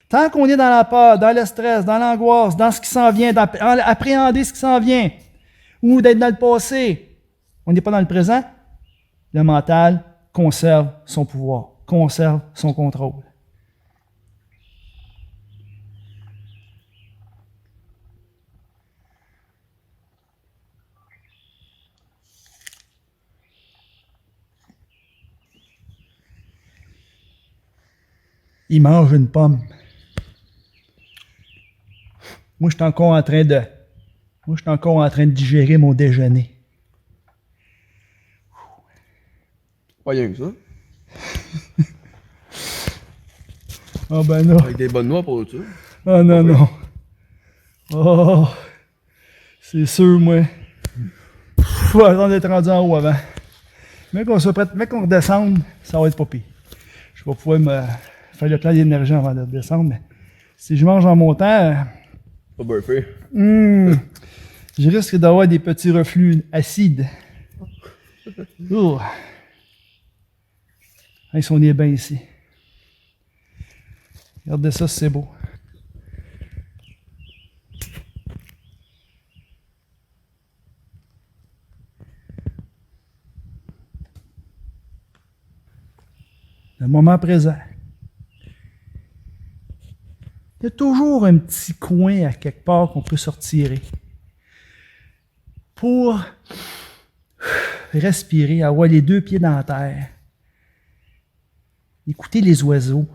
Tant qu'on est dans la peur, dans le stress, dans l'angoisse, dans ce qui s'en vient, dans appréhender ce qui s'en vient, ou d'être dans le passé, on n'est pas dans le présent, le mental conserve son pouvoir, conserve son contrôle. Il mange une pomme. Moi, je suis encore en train de digérer mon déjeuner. Pas rien que ça. Ah ben non. Avec des bonnes noix pour ça. Ah non, non. Oh, c'est sûr, moi. Faut attendre d'être rendu en haut avant. Mais qu'on soit prêt, mais qu'on redescende, ça va être pas pire. Je vais pouvoir me faire le plan d'énergie avant de redescendre, mais si je mange en montant, Pas burpé. je risque d'avoir des petits reflux acides. Ils sont bien ici. Regardez ça, c'est beau. Le moment présent. Il y a toujours un petit coin à quelque part qu'on peut se retirer pour respirer, avoir les deux pieds dans la terre, écouter les oiseaux,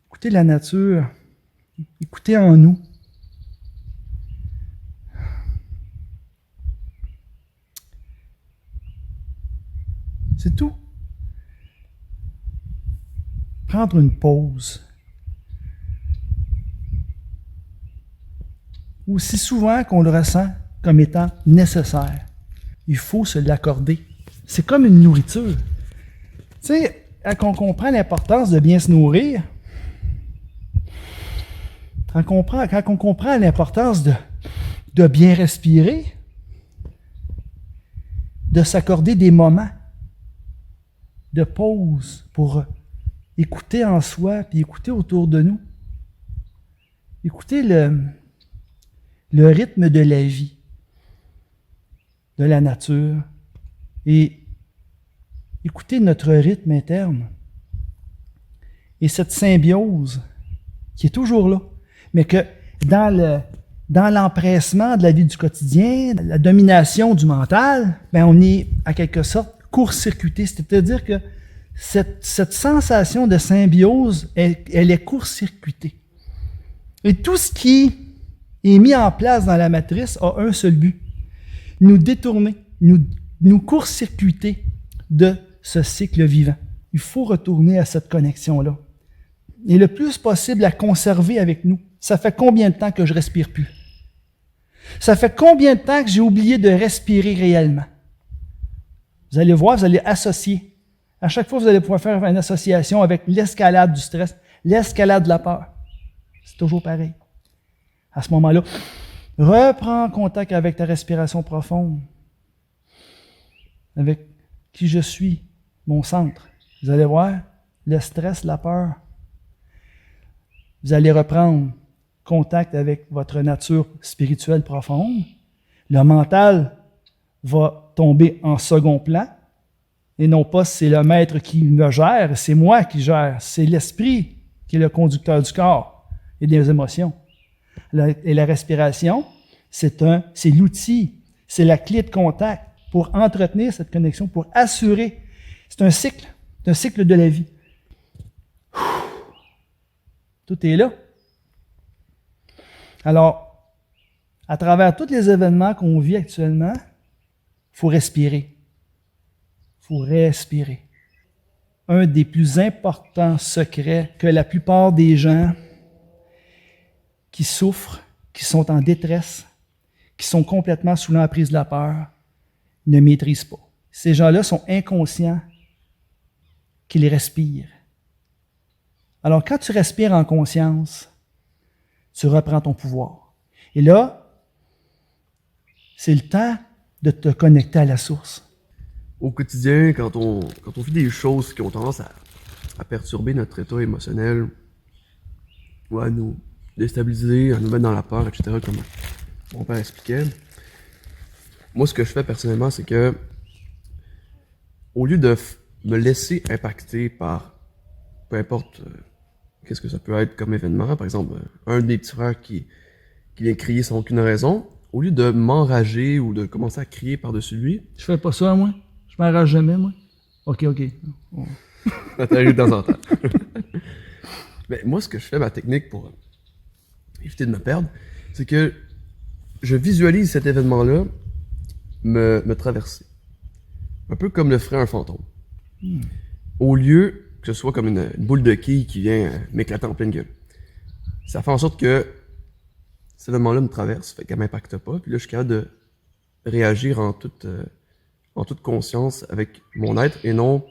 écouter la nature, écouter en nous. C'est tout. Prendre une pause. Aussi souvent qu'on le ressent comme étant nécessaire. Il faut se l'accorder. C'est comme une nourriture. Tu sais, quand on comprend l'importance de bien se nourrir, quand on comprend l'importance de bien respirer, de s'accorder des moments de pause pour écouter en soi, puis écouter autour de nous. Écouter le rythme de la vie, de la nature, et écouter notre rythme interne. Et cette symbiose qui est toujours là, mais que dans l'empressement de la vie du quotidien, la domination du mental, ben on est à quelque sorte court-circuité. C'est-à-dire que cette sensation de symbiose, elle est court-circuitée. Et tout ce qui est mis en place dans la matrice a un seul but: nous détourner, nous court-circuiter de ce cycle vivant. Il faut retourner à cette connexion-là. Et le plus possible la conserver avec nous. Ça fait combien de temps que je respire plus? Ça fait combien de temps que j'ai oublié de respirer réellement? Vous allez voir, vous allez associer. À chaque fois, vous allez pouvoir faire une association avec l'escalade du stress, l'escalade de la peur. C'est toujours pareil. À ce moment-là, reprends contact avec ta respiration profonde, avec qui je suis, mon centre. Vous allez voir, le stress, la peur. Vous allez reprendre contact avec votre nature spirituelle profonde. Le mental va tomber en second plan, et non pas c'est le maître qui me gère, c'est moi qui gère, c'est l'esprit qui est le conducteur du corps et des émotions. Et la respiration, c'est l'outil, c'est la clé de contact pour entretenir cette connexion, pour assurer. C'est un cycle de la vie. Tout est là. Alors, à travers tous les événements qu'on vit actuellement, il faut respirer. Il faut respirer. Un des plus importants secrets que la plupart des gens qui souffrent, qui sont en détresse, qui sont complètement sous l'emprise de la peur, ne maîtrisent pas. Ces gens-là sont inconscients qu'ils respirent. Alors, quand tu respires en conscience, tu reprends ton pouvoir. Et là, c'est le temps de te connecter à la source. Au quotidien, quand on fait des choses qui ont tendance à perturber notre état émotionnel ou à nous déstabiliser, à nous mettre dans la peur, etc., comme mon père expliquait. Moi, ce que je fais personnellement, c'est que au lieu de me laisser impacter par peu importe qu'est-ce que ça peut être comme événement, par exemple, un des petits frères qui vient crier sans aucune raison, au lieu de m'enrager ou de commencer à crier par-dessus lui, Je fais pas ça, moi. Je m'arrache jamais, moi. OK. ça t'arrive de temps en temps. Mais moi, ce que je fais, ma technique pour éviter de me perdre, c'est que je visualise cet événement-là me traverser. Un peu comme le ferait un fantôme. Au lieu que ce soit comme une boule de quilles qui vient m'éclater en pleine gueule. Ça fait en sorte que cet événement-là me traverse, fait qu'elle m'impacte pas, puis là, je suis capable de réagir en toute conscience avec mon être et non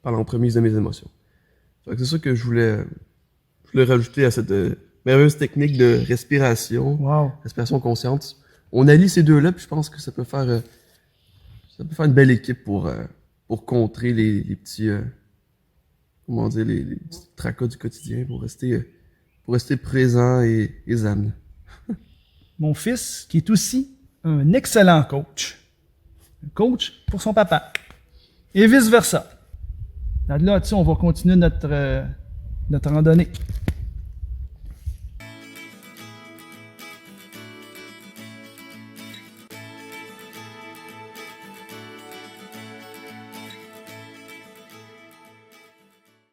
par l'entremise de mes émotions. Fait que c'est ça que je voulais rajouter à cette merveilleuse technique de respiration, Wow. respiration consciente. On allie ces deux-là, puis je pense que ça peut faire une belle équipe pour contrer les petits comment dire les petits tracas du quotidien, pour rester présent et zen. Mon fils, qui est aussi un excellent coach. Un coach pour son papa. Et vice-versa. Là-dessus, on va continuer notre randonnée.